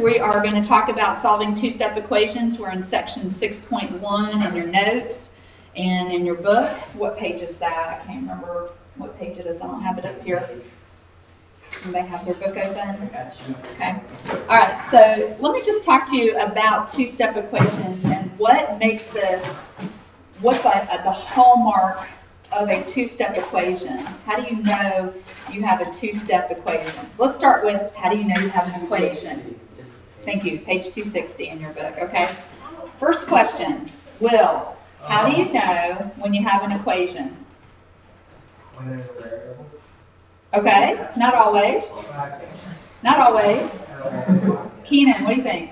we are going to talk about solving two-step equations. We're in section 6.1 in your notes and in your book. What page is that? I can't remember what page it is. I don't have it up here. Anybody have their book open? Okay. All right, so let me just talk to you about two-step equations and what makes this, what's the hallmark of a two-step equation. How do you know you have a two-step equation? Let's start with, how do you know you have an equation? Thank you, page 260 in your book, okay? First question, Will, how do you know when you have an equation? When there's a variable. Okay, not always. Not always. Keenan, what do you think?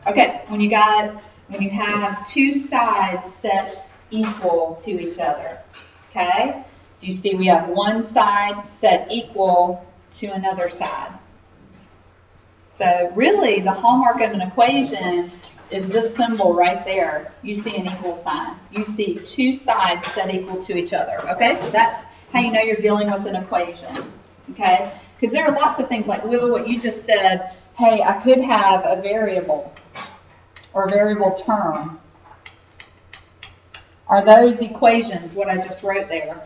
Okay, when you have two sides set equal to each other, okay? Do you see we have one side set equal to another side? So really, the hallmark of an equation is this symbol right there. You see an equal sign. You see two sides set equal to each other, okay? So that's how you know you're dealing with an equation, okay? Because there are lots of things like, Will, what you just said, hey, I could have a variable or a variable term. Are those equations what I just wrote there?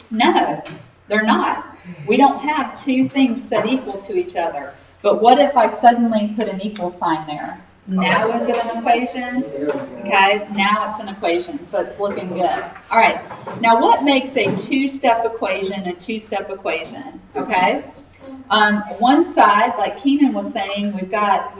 No, they're not. We don't have two things set equal to each other. But what if I suddenly put an equal sign there? Now is it an equation? Okay, now it's an equation, so it's looking good. All right, now what makes a two-step equation a two-step equation? Okay, on one side, like Keenan was saying, we've got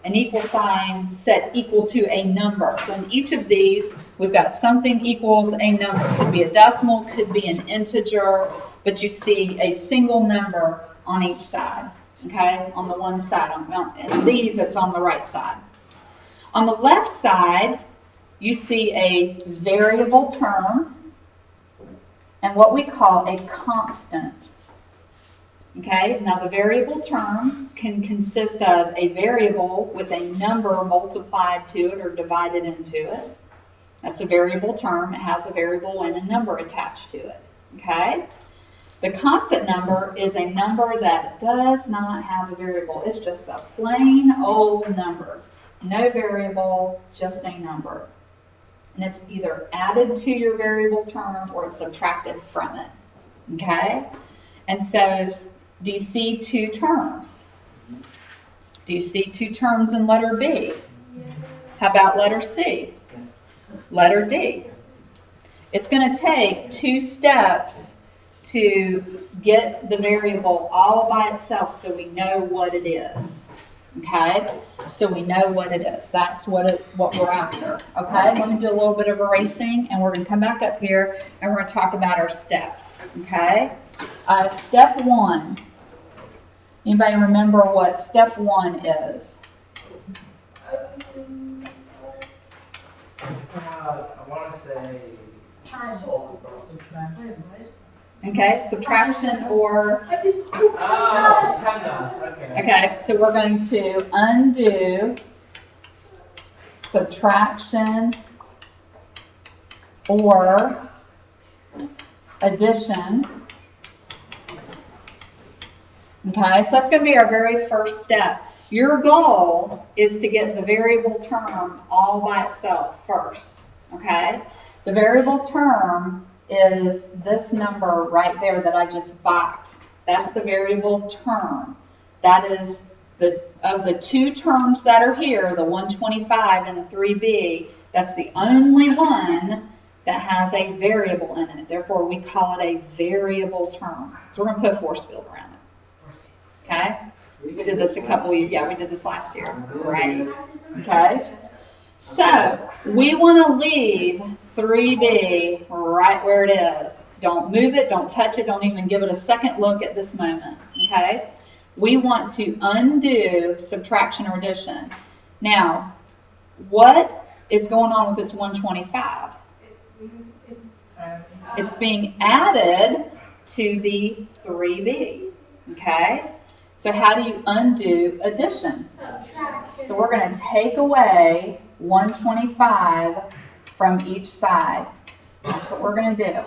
an equal sign set equal to a number. So in each of these, we've got something equals a number. Could be a decimal, could be an integer, but you see a single number on each side. Okay, on the one side. In these, it's on the right side. On the left side, you see a variable term and what we call a constant. Okay, now the variable term can consist of a variable with a number multiplied to it or divided into it. That's a variable term. It has a variable and a number attached to it. Okay? The constant number is a number that does not have a variable. It's just a plain old number. No variable, just a number. And it's either added to your variable term or it's subtracted from it. Okay? And so, do you see two terms? Do you see two terms in letter B? How about letter C? Letter D. It's going to take two steps to get the variable all by itself so we know what it is. Okay? So we know what it is. That's what we're after. Okay? Let me do a little bit of erasing and we're going to come back up here and we're going to talk about our steps. Okay? Step one. Anybody remember what step one is? I want to say Okay, subtraction or... Okay, so we're going to undo subtraction or addition. Okay, so that's going to be our very first step. Your goal is to get the variable term all by itself first. Okay, the variable term is this number right there that I just boxed. That's the variable term. That is of the two terms that are here, the 125 and the 3b, that's the only one that has a variable in it. Therefore, we call it a variable term. So we're going to put a force field around it. Okay? We did this we did this last year. Right. Okay? So, we want to leave 3b right where it is. Don't move it, don't touch it, don't even give it a second look at this moment. Okay? We want to undo subtraction or addition. Now, what is going on with this 125? It's being added to the 3b. Okay? So how do you undo addition? So we're going to take away 125 from each side. That's what we're going to do.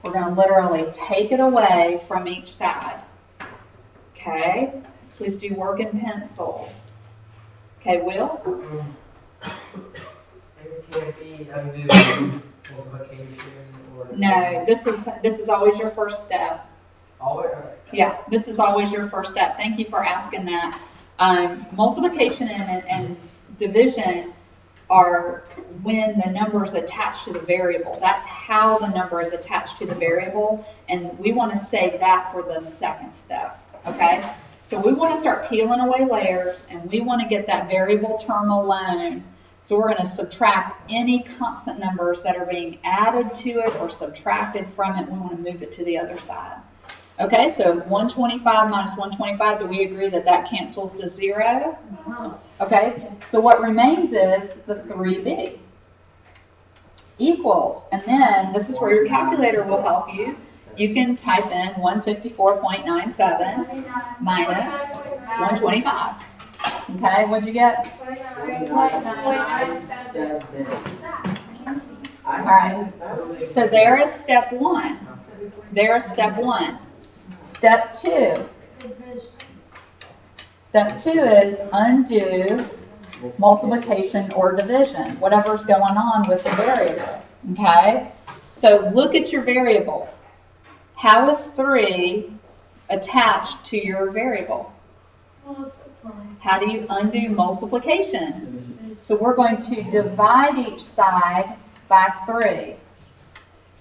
We're going to literally take it away from each side. Okay? Please do work in pencil. Okay, Will? It can't be undo multiplication or. No, this is always your first step. Always. Yeah, this is always your first step. Thank you for asking that. Multiplication and division are when the number is attached to the variable. That's how the number is attached to the variable, and we want to save that for the second step, okay? So we want to start peeling away layers, and we want to get that variable term alone. So we're going to subtract any constant numbers that are being added to it or subtracted from it. We want to move it to the other side. Okay, so 125 minus 125, do we agree that that cancels to 0? Okay, so what remains is the 3b equals, and then this is where your calculator will help you. You can type in 154.97 minus 125. Okay, what'd you get? 29.97. All right, so there is step 1. There is step 1. Step 2. Step 2 is undo multiplication or division, whatever's going on with the variable. Okay? So look at your variable. How is 3 attached to your variable? How do you undo multiplication? So we're going to divide each side by 3.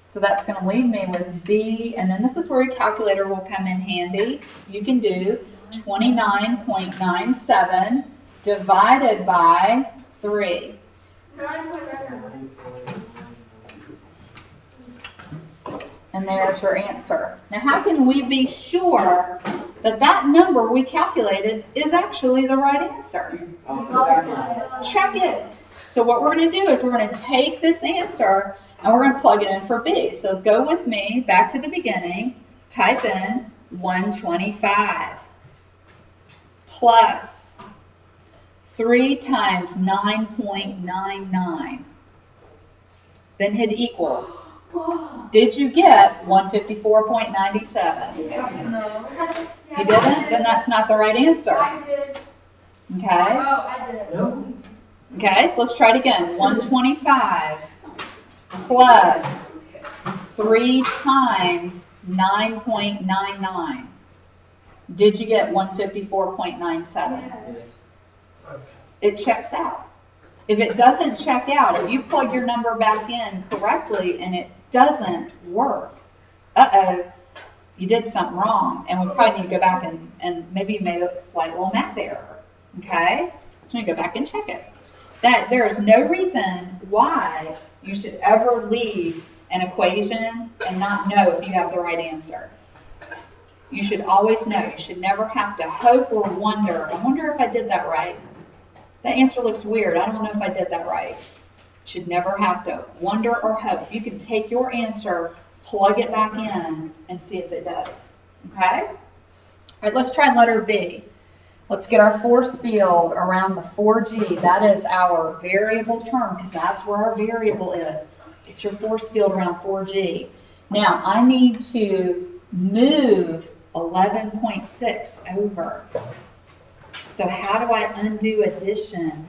So that's going to leave me with b, and then this is where your calculator will come in handy. You can do 29.97 divided by 3. And there's your answer. Now, how can we be sure that that number we calculated is actually the right answer? Check it. So what we're going to do is we're going to take this answer and we're going to plug it in for b. So go with me back to the beginning. Type in 125 plus 3 times 9.99. Then hit equals. Did you get 154.97? No. You didn't? Then that's not the right answer. I did. Okay? Oh, I did it. No. Okay, so let's try it again. 125 plus 3 times 9.99. Did you get 154.97? Yes. It checks out. If it doesn't check out, if you plug your number back in correctly and it doesn't work, you did something wrong, and we probably need to go back and maybe you made a slight little math error, okay? So we go back and check it. There is no reason why you should ever leave an equation and not know if you have the right answer. You should always know. You should never have to hope or wonder. I wonder if I did that right. That answer looks weird. I don't know if I did that right. Should never have to wonder or hope. You can take your answer, plug it back in, and see if it does. Okay? All right, let's try letter B. Let's get our force field around the 4G. That is our variable term because that's where our variable is. Get your force field around 4G. Now, I need to move 11.6 over. So how do I undo addition?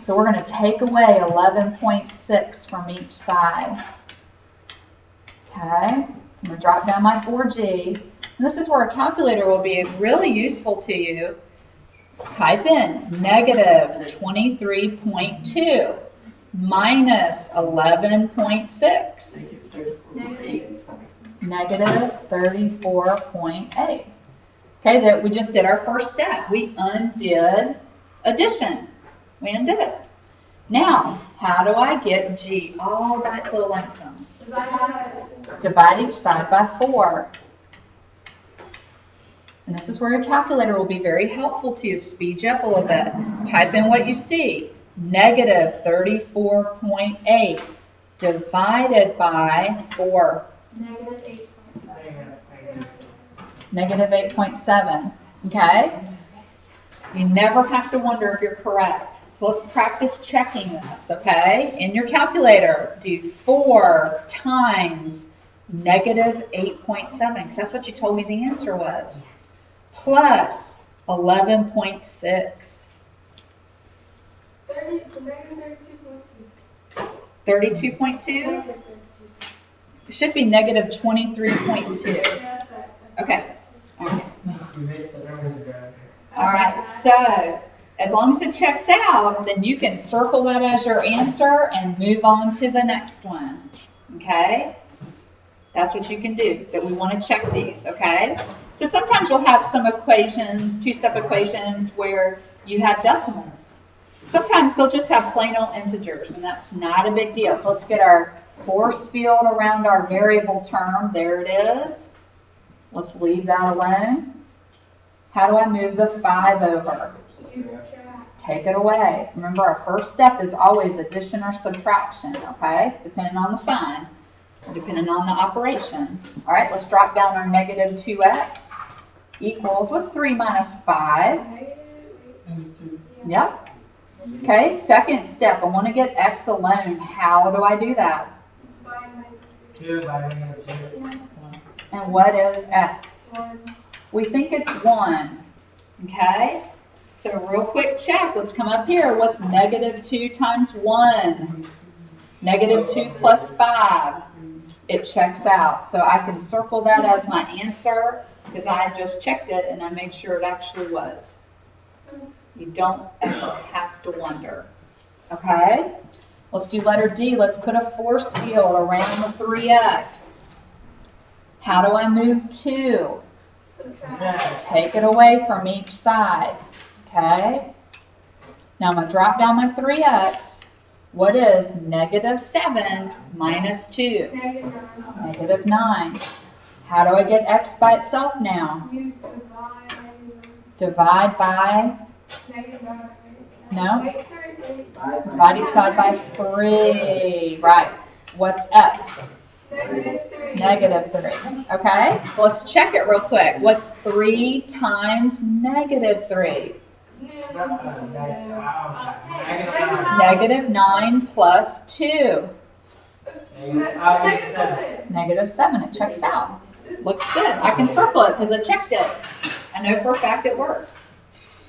So we're going to take away 11.6 from each side. Okay, so I'm going to drop down my 4G. And this is where a calculator will be really useful to you. Type in negative 23.2 minus 11.6. Negative 34.8. Okay, that we just did our first step. We undid addition. We undid it. Now, how do I get G? Oh, that's so lonesome. Divide each side by 4. And this is where your calculator will be very helpful to you. Speed you up a little bit. Type in what you see. Negative 34.8 divided by 4. Negative 8.7. Okay? You never have to wonder if you're correct. So let's practice checking this, okay? In your calculator, do 4 times negative 8.7, because that's what you told me the answer was, plus 11.6. 32.2? It should be negative 23.2. Okay. All right. You missed the numbers around here. All right, so as long as it checks out, then you can circle that as your answer and move on to the next one, okay? That's what you can do, that we want to check these, okay? So sometimes you'll have some equations, two-step equations, where you have decimals. Sometimes they'll just have plain old integers, and that's not a big deal. So let's get our force field around our variable term. There it is. Let's leave that alone. How do I move the 5 over? Take it away. Remember, our first step is always addition or subtraction, okay? Depending on the sign, or depending on the operation. All right, let's drop down our negative 2x equals, what's 3 minus 5? Yep. Okay, second step, I want to get x alone. How do I do that? 2 by negative 2. And what is x? We think it's 1, okay? So real quick check, let's come up here. What's negative 2 times 1? Negative 2 plus 5. It checks out. So I can circle that as my answer because I just checked it and I made sure it actually was. You don't ever have to wonder, okay? Let's do letter D. Let's put a force field around the 3x. How do I move 2? Take it away from each side, okay? Now I'm going to drop down my 3x. What is negative 7 minus 2? Negative 9. How do I get x by itself now? Divide by? No? Divide each side by 3. Right. What's x? Negative 3. Okay, so let's check it real quick. What's 3 times negative 3? Negative 9 plus 2. Negative 7. It checks out. Looks good. I can circle it because I checked it. I know for a fact it works.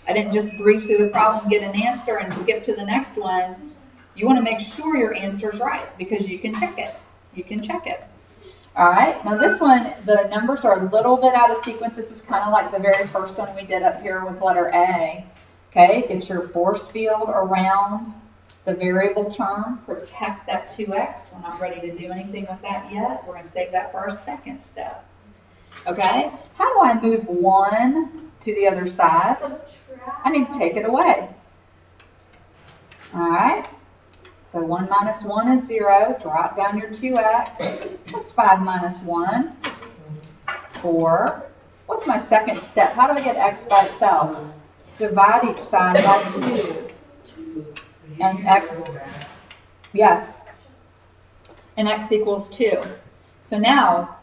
I didn't just breeze through the problem, get an answer, and skip to the next one. You want to make sure your answer's right because you can check it. You can check it. All right, now this one, the numbers are a little bit out of sequence. This is kind of like the very first one we did up here with letter A. Okay, get your force field around the variable term. Protect that 2x. We're not ready to do anything with that yet. We're going to save that for our second step. Okay, how do I move 1 to the other side? I need to take it away. All right. So 1 minus 1 is 0. Drop down your 2x. What's 5 minus 1? 4. What's my second step? How do I get x by itself? Divide each side by 2. And x, yes. And x equals 2. So now,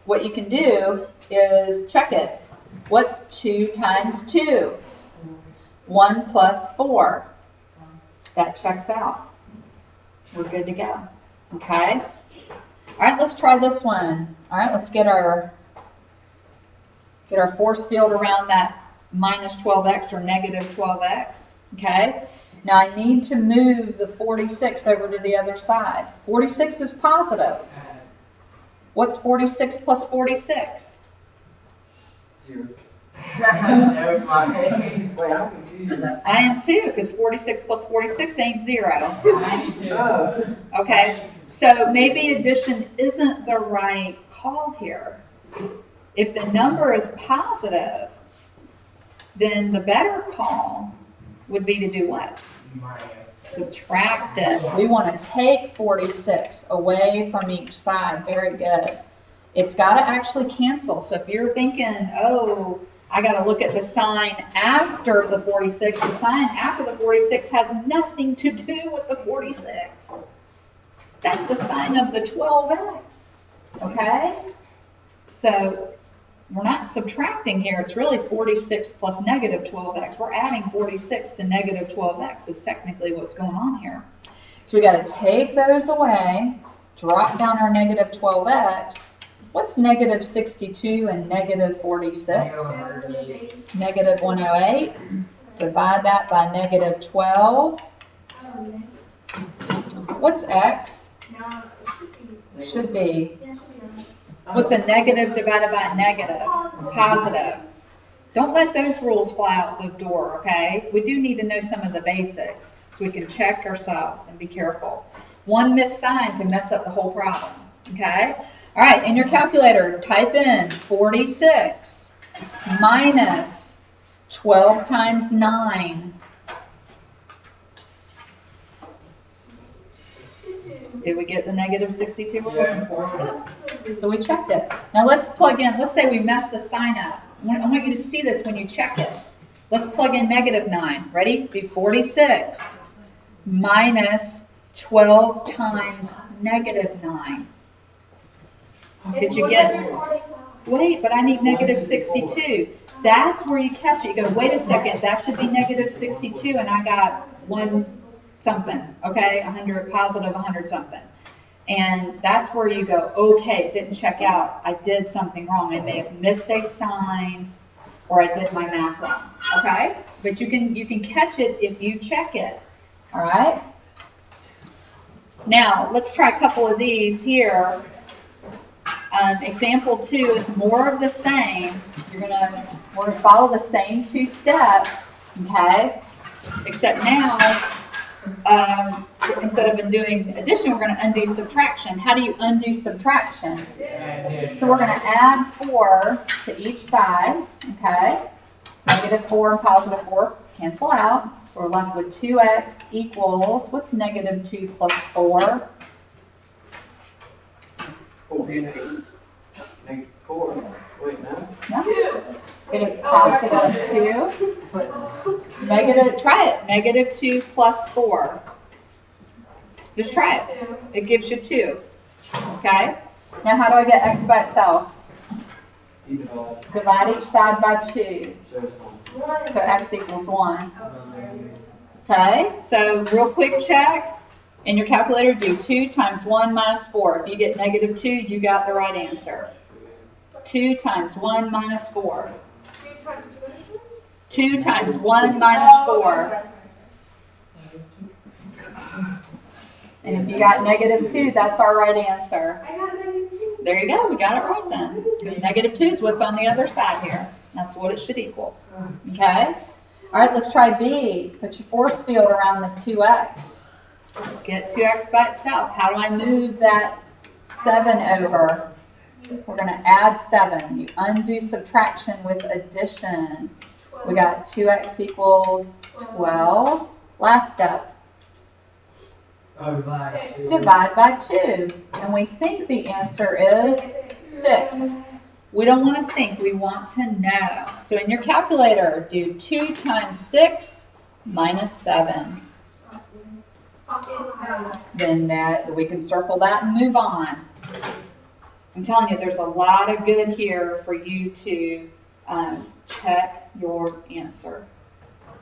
what you can do is check it. What's 2 times 2? 1 plus 4. That checks out. We're good to go. Okay? All right, let's try this one. All right, let's get our force field around that minus 12x or negative 12x. Okay? Now I need to move the 46 over to the other side. 46 is positive. What's 46 plus 46? 0. I am too, because 46 plus 46 ain't 0. Okay, so maybe addition isn't the right call here. If the number is positive, then the better call would be to do what? Subtract it. We want to take 46 away from each side. Very good. It's got to actually cancel. So if you're thinking, oh, I got to look at the sign after the 46. The sign after the 46 has nothing to do with the 46. That's the sign of the 12x. Okay? So we're not subtracting here. It's really 46 plus negative 12x. We're adding 46 to negative 12x is technically what's going on here. So we got to take those away, drop down our negative 12x, What's negative 62 and negative 46? -108. Negative 108. Divide that by negative 12. What's x? Should be. What's a negative divided by a negative? Positive. Don't let those rules fly out the door, okay? We do need to know some of the basics so we can check ourselves and be careful. One missed sign can mess up the whole problem, okay? All right, in your calculator, type in 46 minus 12 times 9. Did we get the negative 62 we're looking for? Yes. So we checked it. Now let's plug in, let's say we messed the sign up. I want you to see this when you check it. Let's plug in negative 9. Ready? Do 46 minus 12 times negative 9. Did you get? Wait, but I need negative 62. That's where you catch it. You go, wait a second, that should be negative 62, and I got 1 something, okay? 100, positive 100 something. And that's where you go, okay, it didn't check out. I did something wrong. I may have missed a sign, or I did my math wrong, okay? But you can catch it if you check it, all right? Now, let's try a couple of these here. Example 2 is more of the same. We're gonna follow the same 2 steps, okay? Except now, instead of doing addition, we're going to undo subtraction. How do you undo subtraction? So we're going to add 4 to each side, okay? Negative 4 and positive 4 cancel out. So we're left with 2x equals, what's negative 2 plus 4? 4. Wait, no? No? It is positive 2. Negative, try it. Negative 2 plus 4. Just try it. It gives you 2. Okay? Now how do I get x by itself? Divide each side by 2. So x equals 1. Okay? So real quick check. In your calculator, do 2 times 1 minus 4. If you get negative 2, you got the right answer. 2 times 1 minus 4. 2 times 1 minus 4. And if you got negative 2, that's our right answer. There you go. We got it right then. Because negative 2 is what's on the other side here. That's what it should equal. Okay? All right, let's try B. Put your force field around the 2x. Get 2x by itself. How do I move that 7 over? We're going to add 7. You undo subtraction with addition. We got 2x equals 12. Last step. Divide by 2. And we think the answer is 6. We don't want to think. We want to know. So in your calculator, do 2 times 6 minus 7. Then we can circle that and move on. I'm telling you, there's a lot of good here for you to check your answer.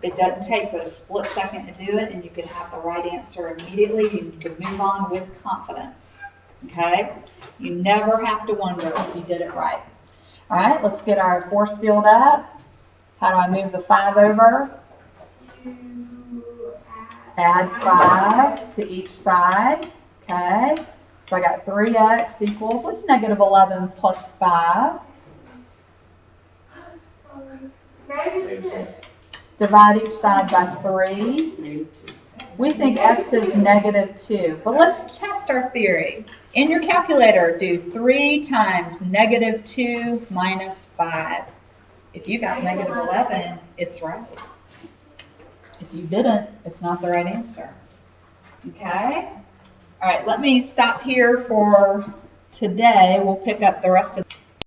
It doesn't take but a split second to do it, and you can have the right answer immediately. You can move on with confidence. Okay? You never have to wonder if you did it right. All right, let's get our force field up. How do I move the 5 over? Add 5 to each side. Okay? So I got 3x equals, what's negative 11 plus 5? Divide each side by 3. We think x is negative 2. But let's test our theory. In your calculator, do 3 times negative 2 minus 5. If you got negative 11, it's right. If you didn't, it's not the right answer. Okay? All right, let me stop here for today. We'll pick up the rest of